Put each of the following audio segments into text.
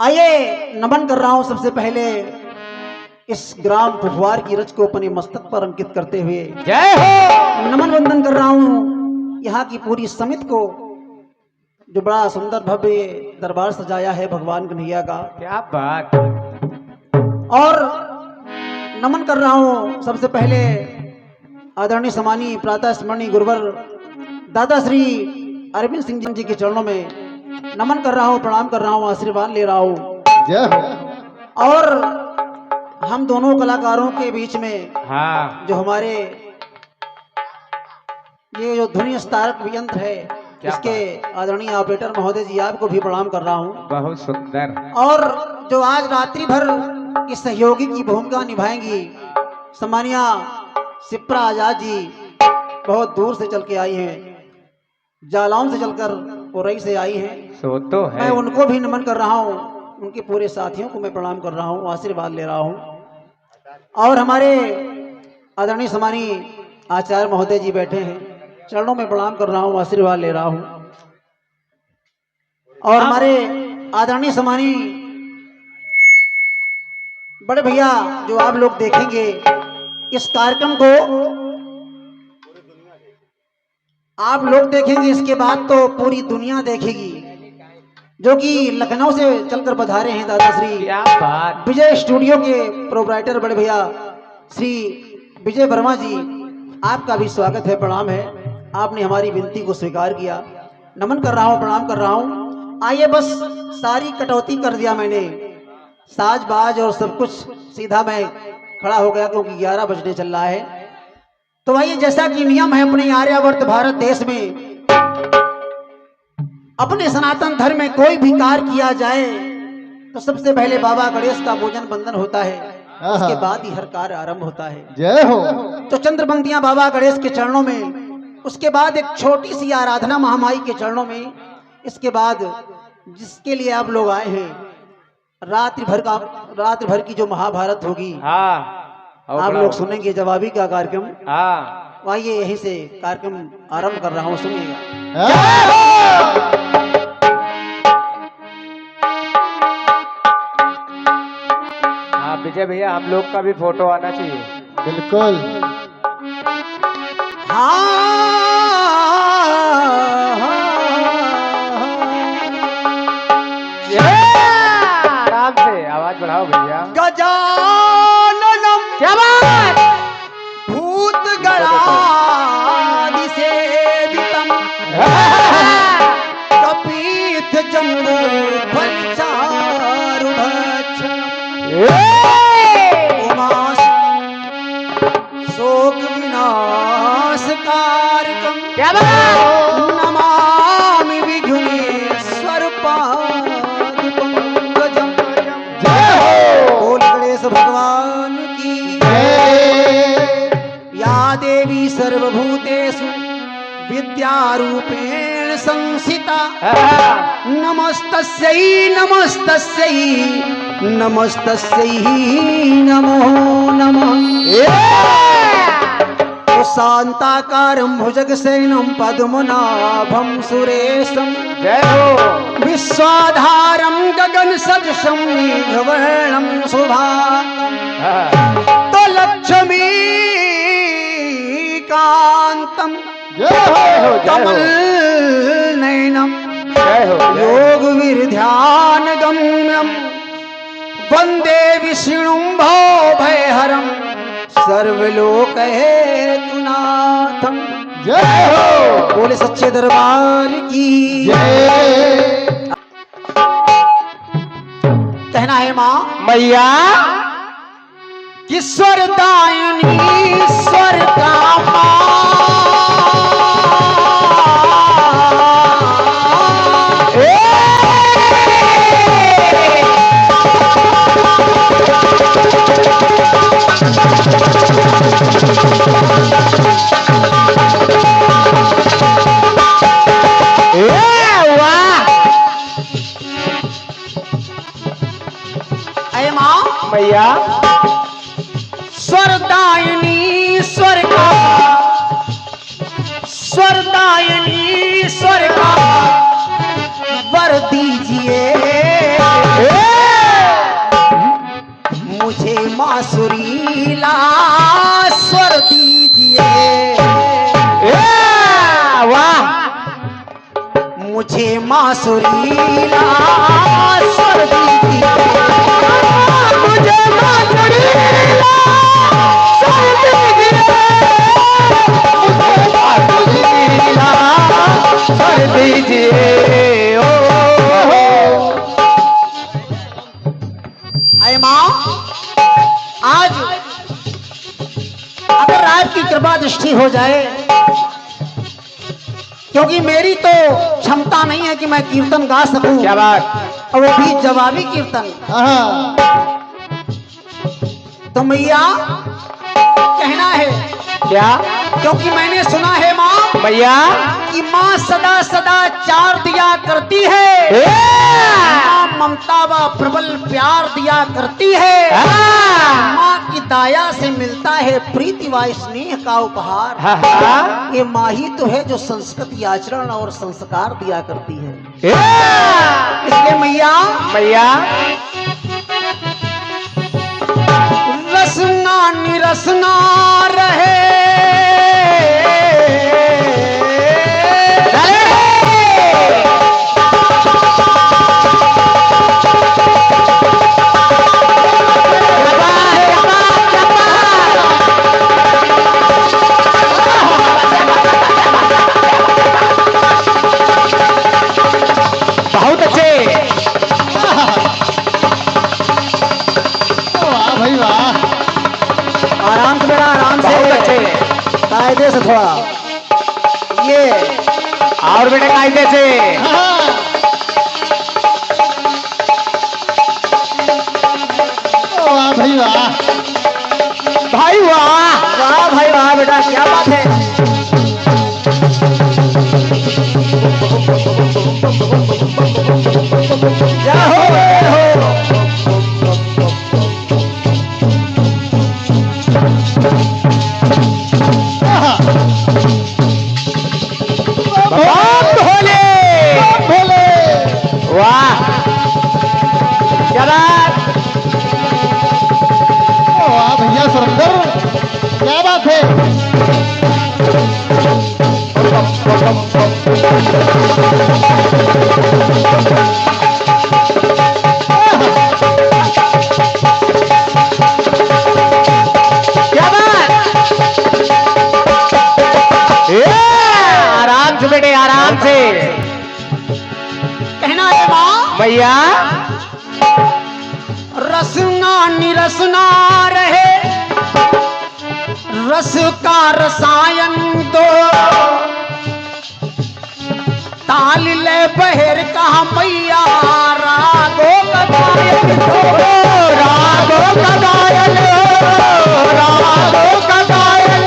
आइए नमन कर रहा हूं सबसे पहले इस ग्राम फुफवार की रच को अपने मस्तक पर अंकित करते हुए जय हो। नमन वंदन कर रहा हूं यहाँ की पूरी समिति को जो बड़ा सुंदर भव्य दरबार सजाया है भगवान कन्हैया का। क्या बात। और नमन कर रहा हूं सबसे पहले आदरणीय समानी प्रातः स्मरणीय गुरुवर दादा श्री अरविंद सिंह जी के चरणों में नमन कर रहा हूं, प्रणाम कर रहा हूं, आशीर्वाद ले रहा हूं। और हम दोनों कलाकारों के बीच में हाँ, जो हमारे ये जो ध्वनि स्तारक यंत्र है इसके आदरणीय ऑपरेटर महोदय जी आपको भी प्रणाम कर रहा हूं। बहुत सुंदर। और जो आज रात्रि भर इस सहयोगी की भूमिका निभाएंगी सम्मानिया सिप्रा आजाद जी, बहुत दूर से चल के आई हैं, जालौन से चलकर उरई से आई हैं। सो तो है। मैं उनको भी नमन कर रहा हूँ, उनके पूरे साथियों को मैं प्रणाम कर रहा हूँ, आशीर्वाद ले रहा हूँ। और हमारे आदरणीय सम्मानीय आचार्य महोदय जी बैठे हैं, चरणों में प्रणाम कर रहा हूँ, आशीर्वाद ले रहा हूँ। और हमारे आदरणीय सम्मानीय बड़े भैया जो आप लोग देखेंगे इस कार्यक्रम को, आप लोग देखेंगे इसके बाद तो पूरी दुनिया देखेगी, जो कि लखनऊ से चलकर पधारे हैं दादा श्री क्या बात। विजय स्टूडियो के प्रोपराइटर बड़े भैया श्री विजय वर्मा जी, आपका भी स्वागत है, प्रणाम है। आपने हमारी विनती को स्वीकार किया, नमन कर रहा हूँ, प्रणाम कर रहा हूँ। आइए बस सारी कटौती कर दिया मैंने, साज बाज और सब कुछ सीधा मैं खड़ा हो गया क्योंकि 11 बजने चल रहा है। तो आइए, जैसा कि नियम है अपने आर्यावर्त भारत देश में, अपने सनातन धर्म में कोई भी कार्य किया जाए तो सबसे पहले बाबा गणेश का पूजन बंदन होता है, उसके बाद ही हर कार्य आरंभ होता है। जय हो। तो चंद्रबंदियां बाबा गणेश के चरणों में, उसके बाद एक छोटी सी आराधना महामाई के चरणों में, इसके बाद जिसके लिए आप लोग आए हैं रात्रि भर की जो महाभारत होगी, हाँ, आप लोग सुनेंगे, जवाबी का कार्यक्रम। हाँ, आइए यहीं से कार्यक्रम आरंभ कर रहा हूँ, सुनिएगा। हाँ विजय भैया, हम लोग का भी फोटो आना चाहिए। बिल्कुल। आराम से आवाज बढ़ाओ भैया। गजाननम क्या बात। भूत गणादि सेवितम कपीत जम्बो फलचारुभक्षणम उमास शोक विनाशकारकम क्या बात। नमामि विघ्नेश्वर पादपंकजम। जय हो। बोल गणेश भगवान की या देवी सर्वभूतेषु विद्यारूपेण संस्थिता नमस्तस्यै नमस्तस्यै नमस्तस्यै नमो नमः। तो शांताकारं भुजगशयनं पद्मनाभं सुरेशं, जय हो। विश्वाधारं गगनसदृशं मेघवर्णं शुभांगं, तो लक्ष्मीकान्तं जय हो। कमलनयनं जय हो। योगविरध्यानगम्यं वन्दे विष्णुं भवभयहरं सर्वलोकहेतुनाथं। जय हो। बोले सच्चे दरबार की जय। कहना है माँ मैया कि स्वरदायिनी स्वर का मैया स्वरदायिनी स्वर का, स्वरदायिनी स्वर का वर दीजिए। माँ सुरीला स्वर दीजिए, वाह मुझे माँ सुरीला स्वर दीजिए, मुझे माँ सुरीला स्वर दीजिए, मुझे माँ सुरीला स्वर दीजिए। ओ अरे माँ, आज अगर आपकी कृपा दृष्टि हो जाए, क्योंकि मेरी तो क्षमता नहीं है कि मैं कीर्तन गा सकूं, क्या बात। और वो भी जवाबी कीर्तन। तो मैया कहना है क्या क्योंकि मैंने सुना है माँ भैया? कि माँ सदा सदा चार दिया करती है, माँ ममता व प्रबल प्यार दिया करती है, माँ की दाया से मिलता है प्रीति व स्नेह का उपहार। ये माँ ही तो है जो संस्कृति आचरण और संस्कार दिया करती है। इसलिए मैया भैया रसना निरसना रहे, बहुत अच्छे। वाह भाई वाह, आराम से बेटा, आराम से, बहुत अच्छे। कायदे से थोड़ा, ये और बेटे कायदे से। वाह भाई वाह, भाई वाह। वाह भाई वाह बेटा, क्या बात है। जय हो जय हो। बाप भोले। भोले वाह क्या बात। वाह भैया सुरेंद्र, क्या बात है। क्या बात। आराम से बेटे, आराम से। कहना है माँ भैया रसना निरसना रहे, रस का रसायन दो, ताल ले बहेर कहा मैया रागो का गायन दो, रागो का गायन, रागो का गायन।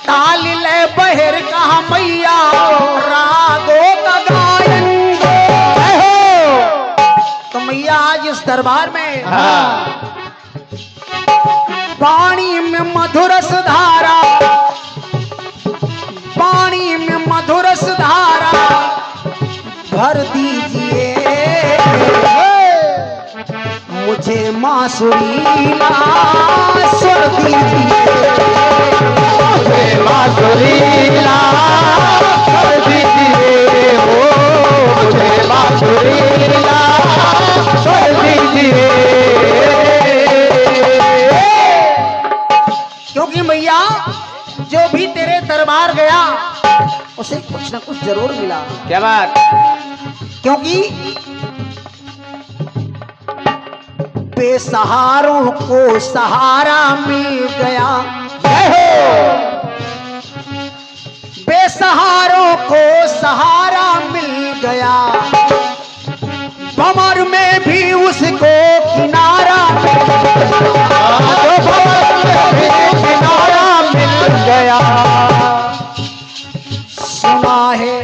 ताल ले बहेर कहा मैया रागो का गायन दो। तो मैया आज इस दरबार में पानी में मधुरस धारा, पानी में मधुरस धारा भर दीजिए, मुझे माँ सुरीला स्वर दीजिए, मुझे माँ सुरीला स्वर दीजिए, हो मुझे माँ सुरीला स्वर दीजिए। क्योंकि मैया जो भी तेरे दरबार गया उसे कुछ न कुछ जरूर मिला, क्या बात। क्योंकि बेसहारों को सहारा मिल गया, बेसहारों को सहारा मिल गया, भंवर में भी उसको किनारा मिल किनारा मिल गया। सुना है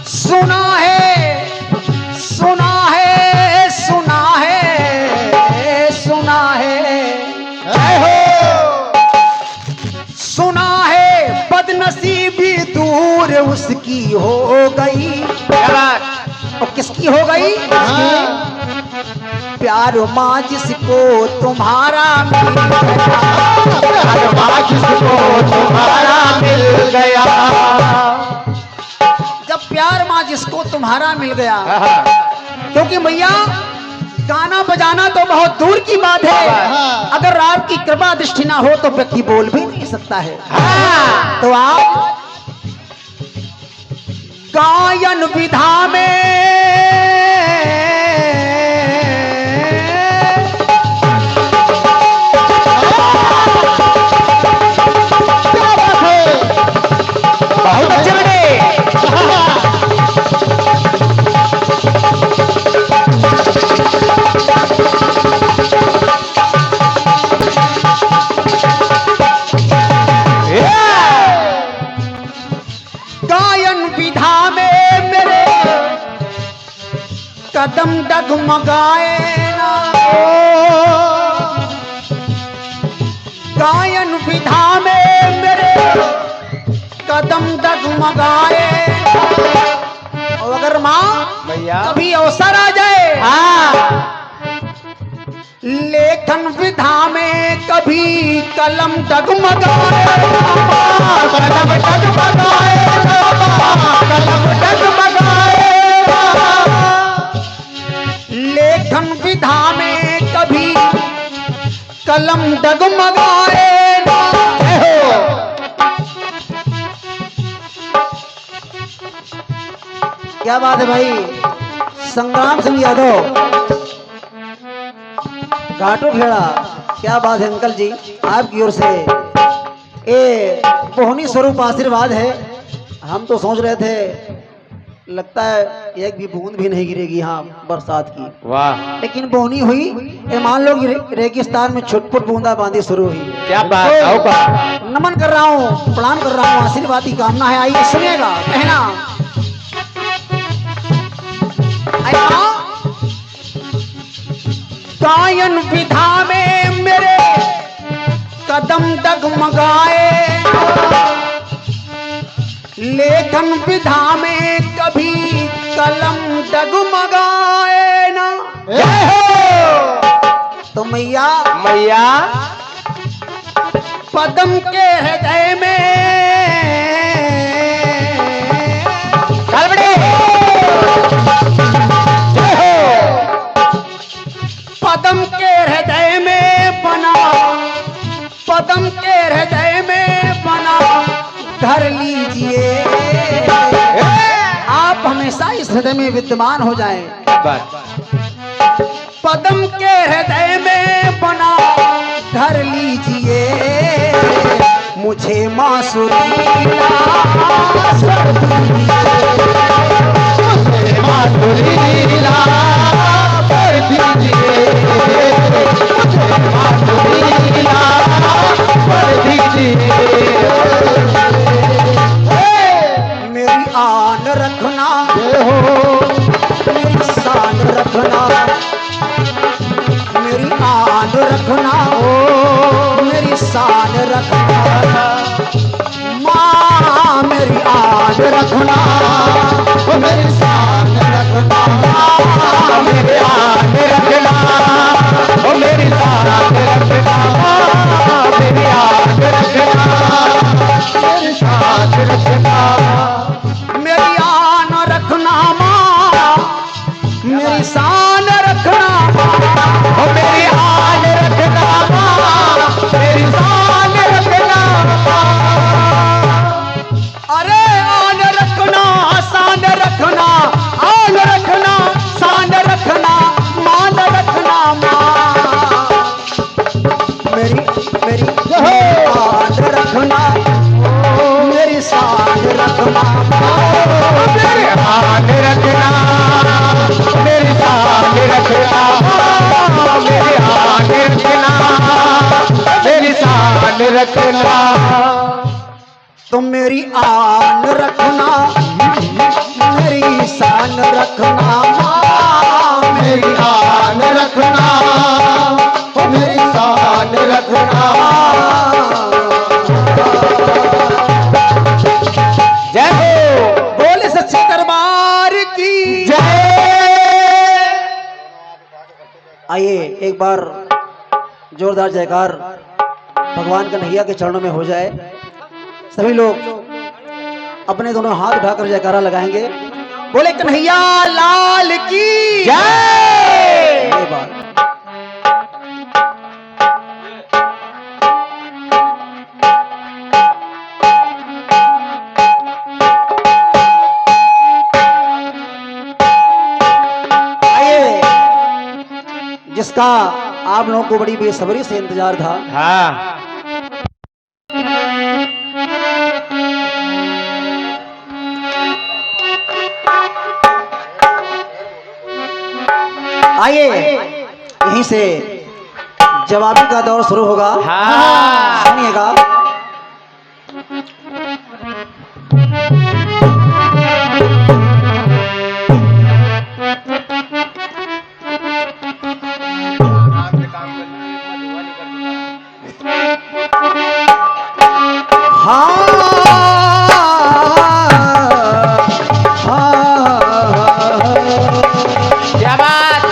सुना है सुना है सुना है सुना है सुना है बदनसीबी दूर उसकी हो गई। क्या बात। और किसकी हो गई? प्यार माँ जिसको तुम्हारा मिल गया। प्यार माँ जिसको तुम्हारा मिल गया। जब प्यार माँ जिसको तुम्हारा मिल गया, क्योंकि मैया गाना बजाना तो बहुत दूर की बात है, अगर आपकी कृपा दृष्टि ना हो तो व्यक्ति बोल भी नहीं सकता है। तो आप गायन विधा में बहुत अच्छे बने। गायन विधा में मेरे कदम डगमगाए ना। गायन विधा में मेरे कदम डगमगाए। और अगर माँ भैया कभी अवसर आ जाए, लेखन विधा में कभी कलम डगमगाए। कलम डगमगाए, कलम डगमगाए। लेखन विधा में कभी कलम डगमगाए। क्या बात है भाई, संग्राम सिंह यादव घाटो खेड़ा, क्या बात है अंकल जी, आपकी ओर से ये बोहनी स्वरूप आशीर्वाद है। हम तो सोच रहे थे लगता है एक भी बूंद भी नहीं गिरेगी यहाँ बरसात की, वाह लेकिन बोहनी हुई। ये मान लो कि रेगिस्तान में छुटपुट बूंदा बांदी शुरू हुई। क्या बात है, आओ का। नमन कर रहा हूँ, प्रणाम कर रहा हूँ, आशीर्वाद की कामना है। आइए सुनिएगा कहना। गायन विधा में मेरे कदम डगमगाए। लेखन विधा में कभी कलम डगमगाए ना। तो मैया मैया पदम के हृदय में पदम के हृदय में बना, पदम के हृदय में बना घर लीजिए। आप हमेशा इस हृदय में विद्यमान हो जाएं। पदम के हृदय में बना घर लीजिए। मुझे मासुरीला स्वर दीजिए। माधुरीला कर दीजिए। माधुरीला कर दीजिए। मेरी आन रखना, मेरी शान रखना, मेरी आन रखना, मेरी शान रखना। माँ मेरी आन रखना, मेरी शान रखना। मेरी आन रखना, मेरी शान रखना। मेरी आन रखना, मेरी शान रखना। मेरी आन रखना माँ, मेरी शान रखना। मेरी आन रखना, मेरी शान रखना। अरे आन रखना, शान रखना, आन रखना, शान रखना, मान रखना माँ। मेरी मेरी आन रखना, मेरी शान रखना। मेरी आन रखना, मेरी शान रखना। मेरी आन रखना, मेरी शान रखना। तो मेरी आन रखना, मेरी शान रखना माँ। मेरी आन रखना, मेरी शान रखना। जय हो। बोले सच्चे दरबार की जय। आइए एक बार जोरदार जयकार भगवान कन्हैया के चरणों में हो जाए। सभी लोग अपने दोनों हाथ उठाकर जयकारा लगाएंगे। बोले कन्हैया लाल की जय। ये बात। जिसका आप लोगों को बड़ी बेसब्री से इंतजार था। हाँ आइए यहीं से जवाबी का दौर शुरू होगा। हाँ। सुनिएगा। क्या बात।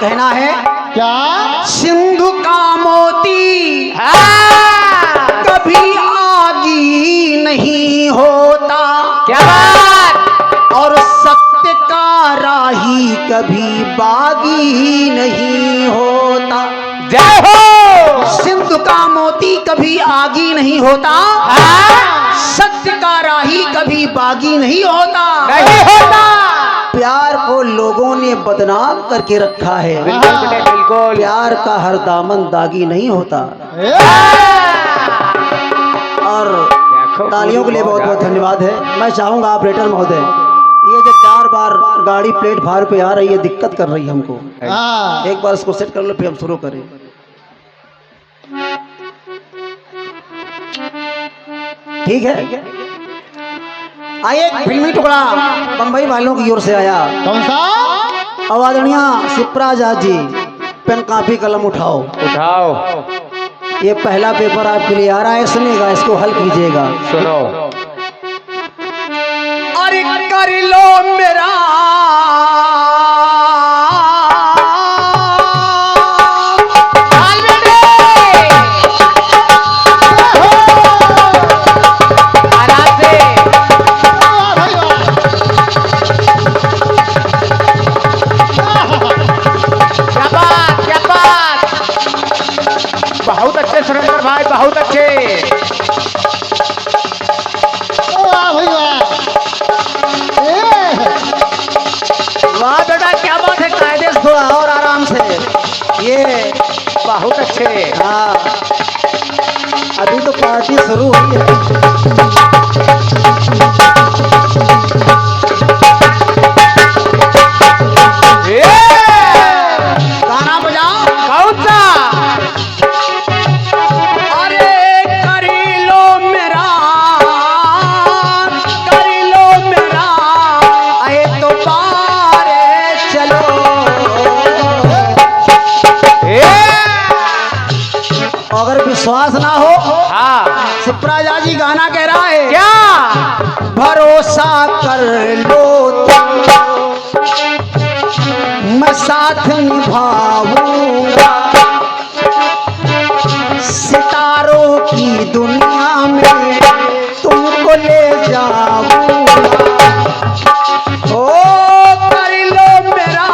कहना है क्या सिंधु का मोती हाँ। कभी आगी नहीं होता। क्या बात। और सत्य का राही कभी बागी नहीं होता। जय हो। सिंधु का मोती कभी आगी नहीं होता। हाँ। सत्य का राही कभी बागी नहीं होता। नहीं होता। प्यार को लोगों ने बदनाम करके रखा है। बिल्कुल बेटे बिल्कुल। प्यार का हर दामन दागी नहीं होता। और तालियों के लिए बहुत बहुत धन्यवाद है। मैं चाहूंगा ऑपरेटर महोदय, ये जो बार बार गाड़ी प्लेटफार्म पे आ रही है, दिक्कत कर रही है हमको। एक बार इसको सेट कर लो, फिर हम शुरू करें। ठीक है। आइए एक फिल्मी टुकड़ा बंबई वालों की ओर से आया। कौन सा। आदरणीय शिप्राज जी, पेन कापी कलम उठाओ। उठाओ। ये पहला पेपर आपके लिए आ रहा है, सुनिएगा, इसको हल कीजिएगा। सुनो। अरे कर लो मेरा बहुत अच्छे सुरेंद्र भाई, बहुत अच्छे। वाह बेटा, क्या बात है। कायदे से थोड़ा और आराम से। ये बहुत अच्छे। हाँ, अभी तो पार्टी शुरू हुई है। गाना बजाओ। कौन सा। अरे कर लो मेरा, कर लो मेरा, आए तो पारे चलो। अगर विश्वास ना हो, हाँ। शिप्राजा जी गाना कह रहा है। क्या भरोसा कर लो मैं साथ निभाऊंगा। सितारों की दुनिया में तुमको ले जाऊंगा। ओ कर लो मेरा,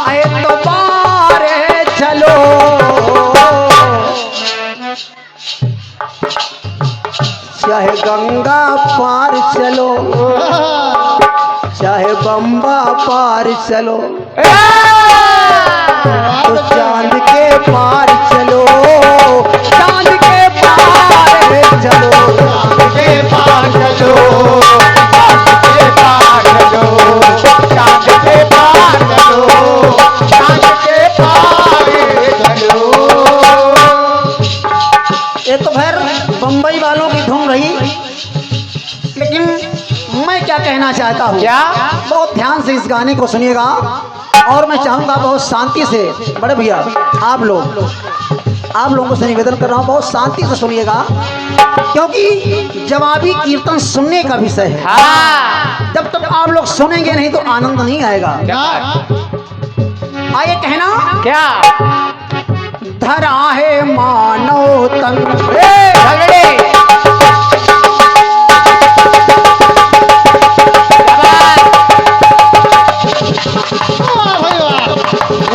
आए तो बारे चलो। चाहे गंगा पार चलो, चाहे बम्बा पार चलो, तो चांद के पार चलो, चांद के पार चलो, चांद के पार चलो, चांद के पार चलो, चांद के पार चलो, चांद के पार चलो। ये तो खैर बम्बई वालों की धुन रही, लेकिन मैं क्या कहना चाहता हूँ। क्या। बहुत ध्यान से इस गाने को सुनिएगा और मैं चाहूंगा बहुत शांति से। बड़े भैया आप लोग आप लोगों से निवेदन कर रहा हूँ बहुत शांति से सुनिएगा, क्योंकि जवाबी कीर्तन सुनने का विषय है। हाँ। जब तक आप लोग सुनेंगे नहीं तो आनंद नहीं आएगा। क्या आइए कहना, क्या धरा है मानव तन झगड़े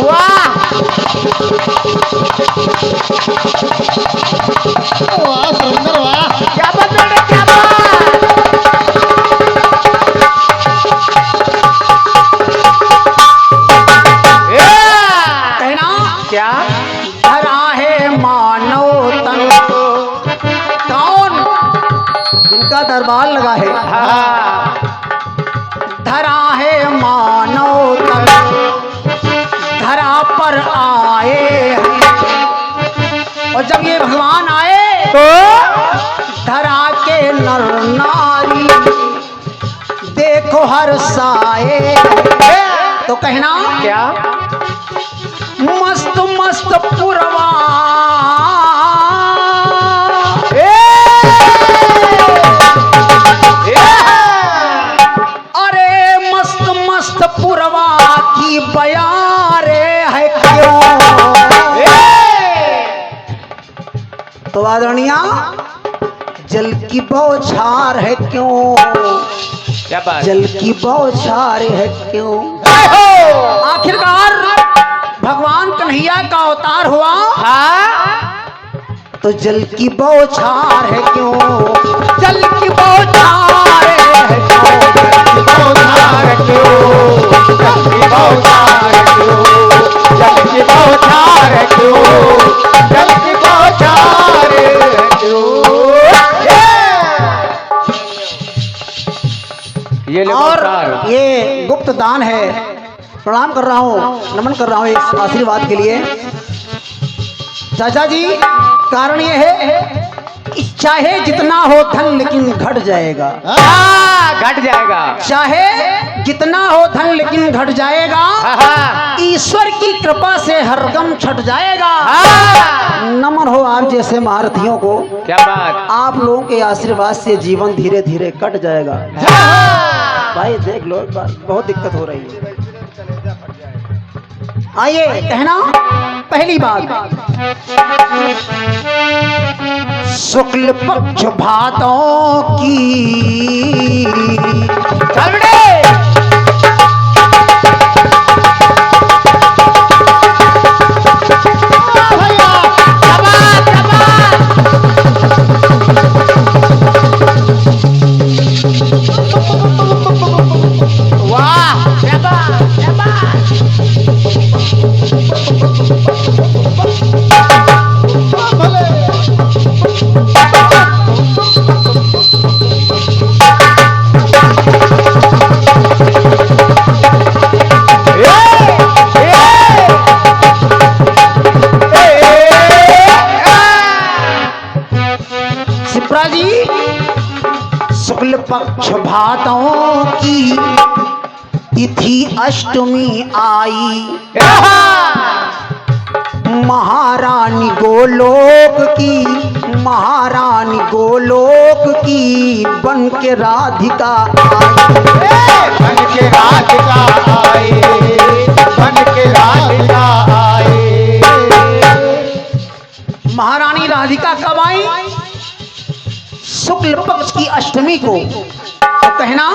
वाह वाह सुंदर वाह। क्या बात है, क्या बात। कहना, क्या धरा है मानव तन, कौन जिनका दरबार लगा है, हाँ। धरा है मानव तन, धरा पर आए हैं। और जब ये भगवान आए तो धरा के नर नारी देखो हर साए। तो कहना, क्या मस्त मस्त पुरवा अरे मस्त मस्त पुरवा की बयारे है क्यों। तो आदरणीय, जल की बौछार है क्यों, क्या बात। जल की बौछार है क्यों। आखिरकार भगवान कन्हैया का अवतार हुआ, तो जल की बौछार है क्यों, जल की बौछार है क्यों, बौछार क्यों, जल की बौछार क्यों, जल की बौछार क्यों, जल की बौछार क्यों। ये ले और बौछार। ये गुप्त दान है। प्रणाम कर रहा हूँ, नमन कर रहा हूँ इस आशीर्वाद के लिए। चाचा जी, कारण ये है कि चाहे जितना हो धन लेकिन घट जाएगा, घट जाएगा। चाहे जितना हो धन लेकिन घट जाएगा, हाँ। ईश्वर की कृपा से हरदम छट जाएगा। हाँ। नमन हो आप जैसे महारथियों को, क्या बात। आप लोगों के आशीर्वाद से जीवन धीरे धीरे कट जाएगा। भाई देख लो एक बार, बहुत दिक्कत हो रही है। आइए कहना, पहली बात, शुक्ल पक्ष भातों की झगड़े वाह, क्या बात, क्या बात। शिप्रा जी, शुक्ल पक्ष भातों की तिथि अष्टमी आई, महारानी गोलोक की, महारानी गोलोक की बन के राधिका आई। बन के राधिका आए, बन के राधिका आए। महारानी राधिका कब आई? शुक्ल पक्ष की अष्टमी को। तो कहना,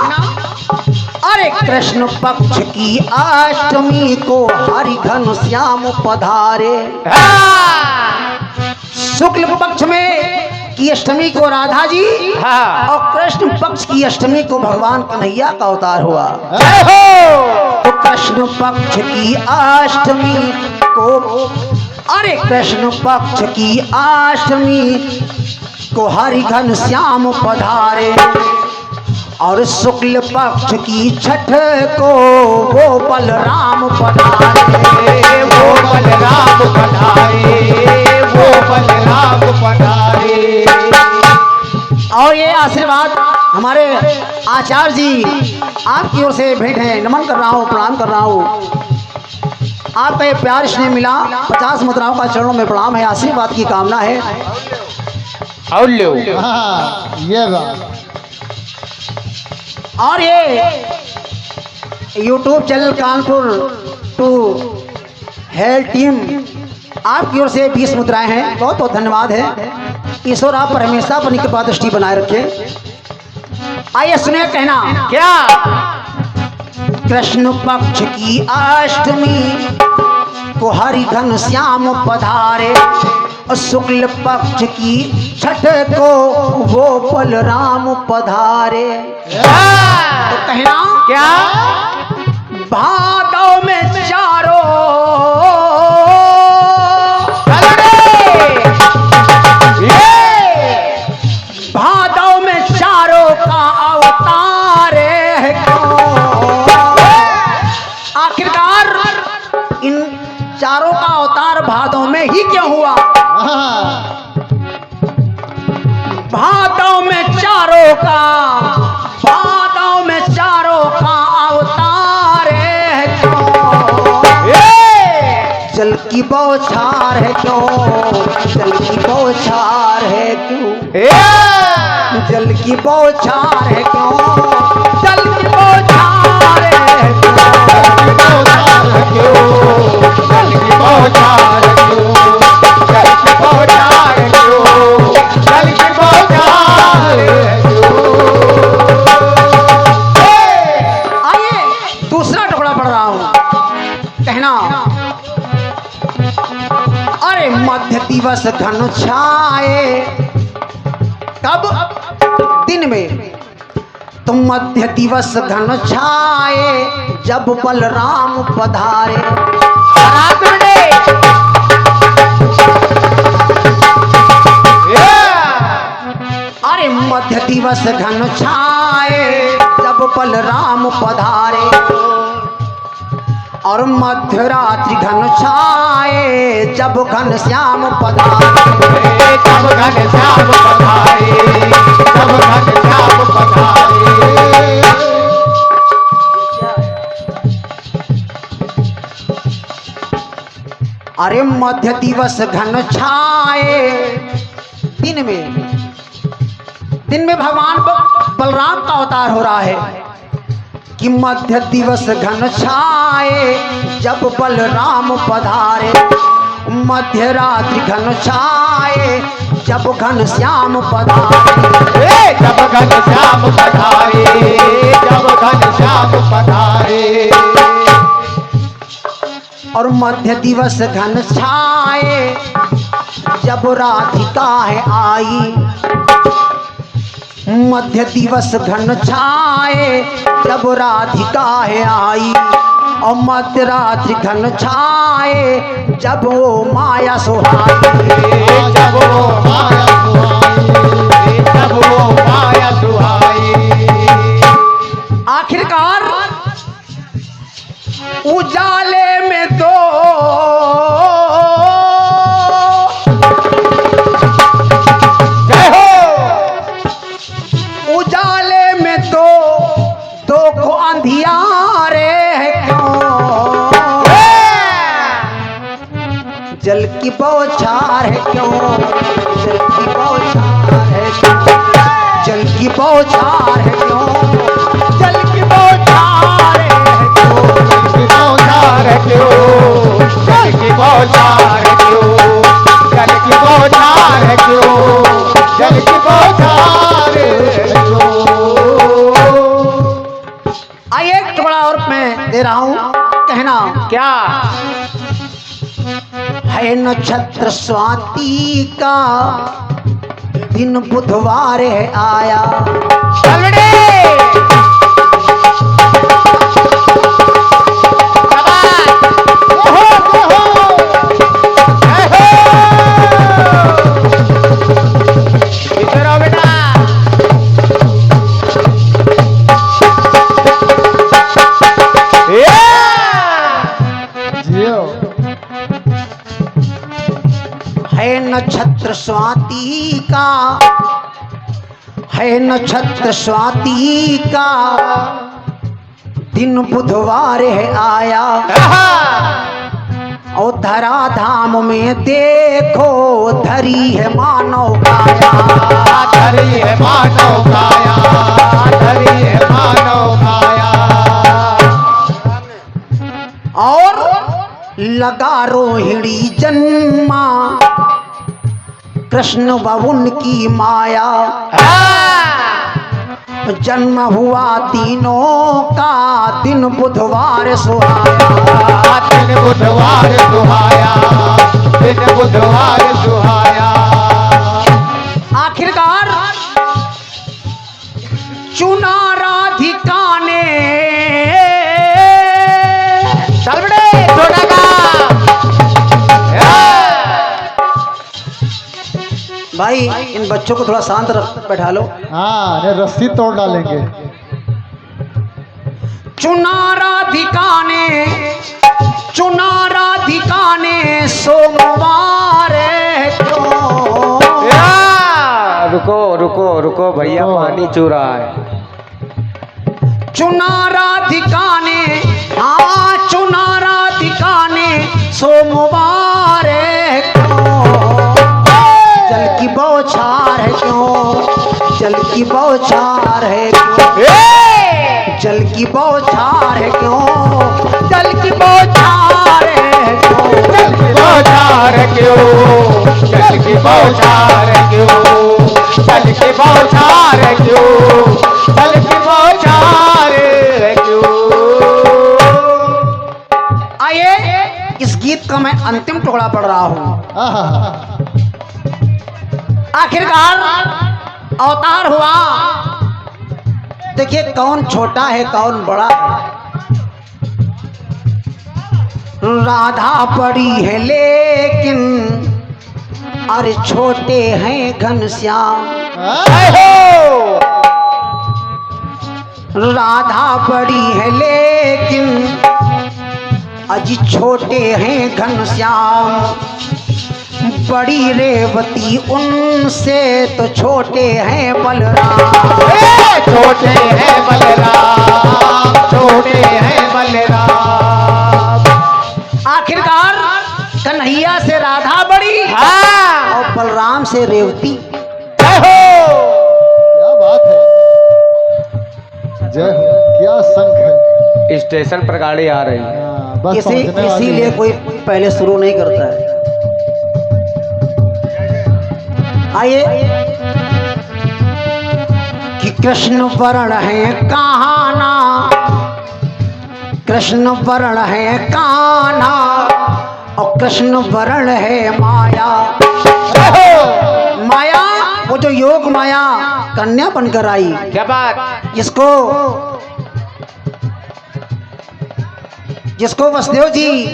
अरे कृष्ण पक्ष की अष्टमी को हरि घन श्याम पधारे। शुक्ल पक्ष में की अष्टमी को राधा जी, हाँ। और कृष्ण पक्ष की अष्टमी को भगवान कन्हैया का अवतार हुआ। तो कृष्ण पक्ष की अष्टमी को, अरे कृष्ण पक्ष की अष्टमी को हरि घन श्याम पधारे, और शुक्ल पक्ष की छठ को वो बलराम पधारे, वो बलराम पधारे, वो बलराम पधारे। और ये आशीर्वाद हमारे आचार्य जी आपकी ओर से भेंट है। नमन कर रहा हूँ, प्रणाम कर रहा हूँ। आपका ये प्यार स्नेह मिला, 50 मुद्राओं का चरणों में प्रणाम है, आशीर्वाद की कामना है। और लो। हाँ, ये बात। और ये YouTube channel Kanpur to health team आपकी ओर से 20 मुद्राएं हैं, बहुत बहुत धन्यवाद है। ईश्वर आप पर हमेशा अपनी कृपा दृष्टि बनाए रखे। आइए सुनिए कहना क्या? कृष्ण पक्ष की अष्टमी को हरि घन श्याम पधारे, और शुक्ल पक्ष की छठ को वो बलराम पधारे। तो कहना क्या? भादव में चारों भादव में चारों का अवतार है क्यों? आखिरकार इन चारों का अवतार भादव में ही क्यों हुआ? हाँ, भादव में चारों का अवतार है क्यों? जल की बौछार है क्यों? जल की बौछार है क्यों? जल की बौछार है क्यों? जल की बौछार है क्यों? जल की बौछार क्यों? जल की बौछार क्यों? जल की बौछार क्यों? आइए दूसरा टुकड़ा पढ़ रहा हूं। कहना अरे मध्य दिवस घन छाए, कब? दिन में। तो मध्य दिवस घन छाए जब बलराम पधारे। अरे मध्य दिवस घन छाए जब बलराम पधारे, और मध्य रात्रि घन छाए जब घन श्याम पधारे। जब घन श्याम पधारे, जब घन श्याम पधारे। अरे मध्य दिवस घन छाए दिन में। दिन में भगवान बलराम का अवतार हो रहा है कि मध्य दिवस घन छाए जब बलराम पधारे, मध्य रात्रि घन छाए जब घन श्याम पधारे। जब घन श्याम पधारे, जब घन श्याम पधारे। और मध्य दिवस घन छाए जब राधिका है आई, मध्य दिवस घन छाए जब राधिका है आई, और मध्य रात्रि घन छाए जब वो माया सुहाई। जब वो माया सुहाई, जब वो माया सुहाई। आखिरकार उजाले में दो जय हो। उजाले में दो को अंधियारे है क्यों? जल की बौछार है क्यों? जल की बौछार है क्यों? जल की बौछार है क्यों? जल की बौछार है क्यों? जल की बौछार क्यों? जल की बौछार क्यों? जल की बौछार क्यों? आइए एक टुकड़ा और मैं दे रहा हूं। कहना क्या? है नक्षत्र स्वाति का दिन बुधवार है आया, इधर आओ बेटा। जियो। है नक्षत्र स्वाति का, है नक्षत्र स्वाति का दिन बुधवार है आया, और धरा धाम में देखो धरी है मानव काया, धरी है मानव काया, धरी है मानव काया। और लगा रोहिणी जन्मा कृष्ण बाबुन की माया, जन्म हुआ तीनों का दिन बुधवार सुहाया, दिन बुधवार सुहाया, दिन बुधवार सुहाया। आखिरकार चुना राधिका ने चल बड़े छोटा का भाई इन बच्चों को थोड़ा शांत बैठा लो। हाँ ने रस्सी तोड़ डालेंगे। चुना राधिका ने सोमवार क्यों, रुको रुको रुको भैया, पानी चू रहा है। चुना राधिका ने, हाँ चुना राधिका ने सोमवार क्यों, जल की बौछार है क्यों, जल की बौछार है क्यों, जल की बौछार है क्यों, जल की बौछार है क्यों, जल की बौछार क्यों, जल की बौछार क्यों, जल की बौछार क्यों, जल की बौछार क्यों। आइए इस गीत का मैं अंतिम टुकड़ा पढ़ रहा हूँ। आहा, आखिरकार अवतार हुआ, देखिए कौन छोटा है कौन बड़ा है। राधा बड़ी है लेकिन अरे छोटे हैं घनश्याम, राधा बड़ी है लेकिन अजी छोटे हैं घनश्याम, बड़ी रेवती उनसे तो छोटे हैं बलराम, छोटे हैं बलराम, छोटे हैं बलराम। आखिरकार कन्हैया से राधा बड़ी और बलराम से रेवती। क्या बात है, जय हो, क्या संघ है। स्टेशन पर गाड़ी आ रही है। हाँ, बस पहुंचने वाली इसीलिए है। कोई पहले शुरू नहीं करता है। आइए कि कृष्ण वर्ण है कहाना, कृष्ण वर्ण है कान्हा और कृष्ण वर्ण है माया। माया वो जो योग माया कन्या बनकर आई, क्या बात। जिसको वसुदेव जी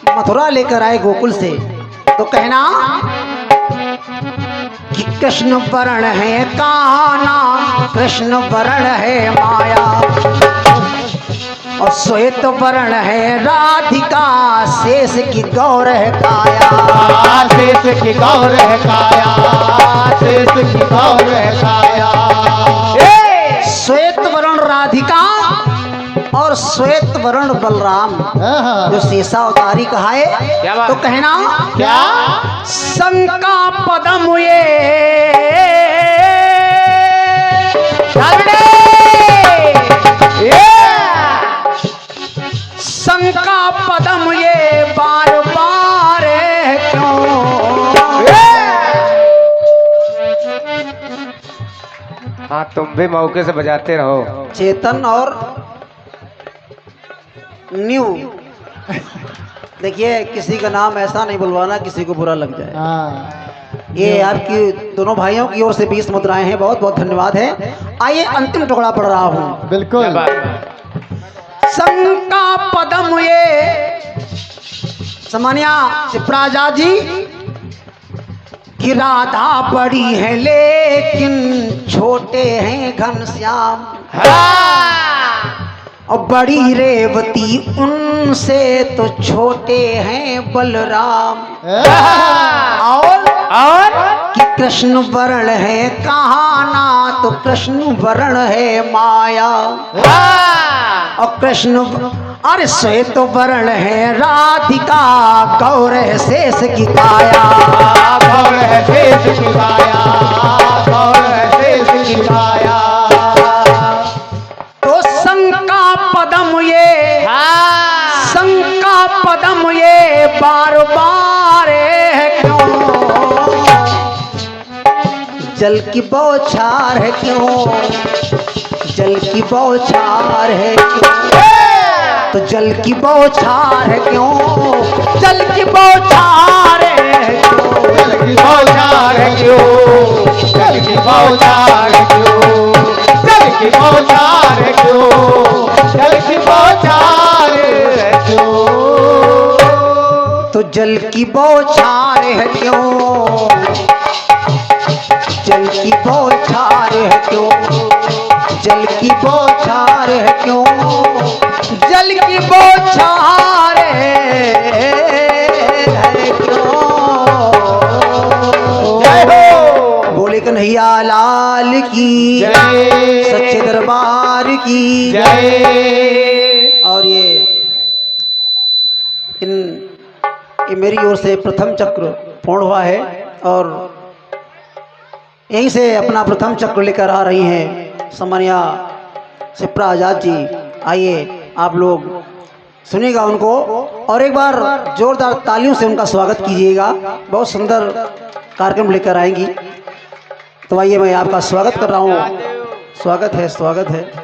मथुरा लेकर आए गोकुल से, तो कहना कि कृष्ण वर्ण है कान्हा, कृष्ण वर्ण है माया और श्वेत वर्ण है राधिका, शेष की गौर है काया, शेष की गौर है काया, शेष की गौर है काया। श्वेत वर्ण राधिका और श्वेत वर्ण बलराम, आहा, जो शेषा अवतारी कहा है। क्या बात? तो कहना क्या शंका पदम ये शंका पदम ये बार बार क्यों, हाँ तुम भी मौके से बजाते रहो। चेतन और न्यू, देखिए किसी का नाम ऐसा नहीं बुलवाना किसी को बुरा लग जाए। हाँ, ये आपकी दोनों भाइयों की ओर से 20 मुद्राएं हैं, बहुत बहुत धन्यवाद है। आइए अंतिम टुकड़ा पढ़ रहा हूँ। क्या बिल्कुल। बात। शंका पदम ये सामान्या चिप्राजा जी कि राधा बड़ी है लेकिन छोटे हैं घनश्याम, और बड़ी रेवती उनसे तो छोटे हैं बलराम, और कि कृष्ण वर्ण है कहाना तो कृष्ण वर्ण है माया, और अरे श्वेत वर्ण है राधिका, गौर है शेष की काया। गौर है शेष की काया, गौर है शेष की काया। तो शंका पदम ये, शंका पदम ये बार बार है क्यों? जल की बौछार है क्यों? जल की बौछार है क्यों? तो जल की बौछार है क्यों? जल की बौछार है क्यों? जल की बौछार है क्यों? जल की बौछार है क्यों? जल की बौछार है क्यों? जल की बौछार है क्यों? तो जल की बौछार है क्यों? जल की बौछार है क्यों? जल की बौछार है क्यों? जल की बौछार है क्यों? जय हो। बोले कन्हैया लाल की जय। सच्चे दरबार की जय। और ये मेरी ओर से प्रथम चक्र पूर्ण हुआ है और यहीं से अपना प्रथम चक्र लेकर आ रही हैं सम्मानिया शिप्रा आजाद जी। आइए आप लोग सुनिएगा उनको और एक बार जोरदार तालियों से उनका स्वागत कीजिएगा। बहुत सुंदर कार्यक्रम लेकर आएंगी। तो आइए मैं आपका स्वागत कर रहा हूँ। स्वागत है, स्वागत है।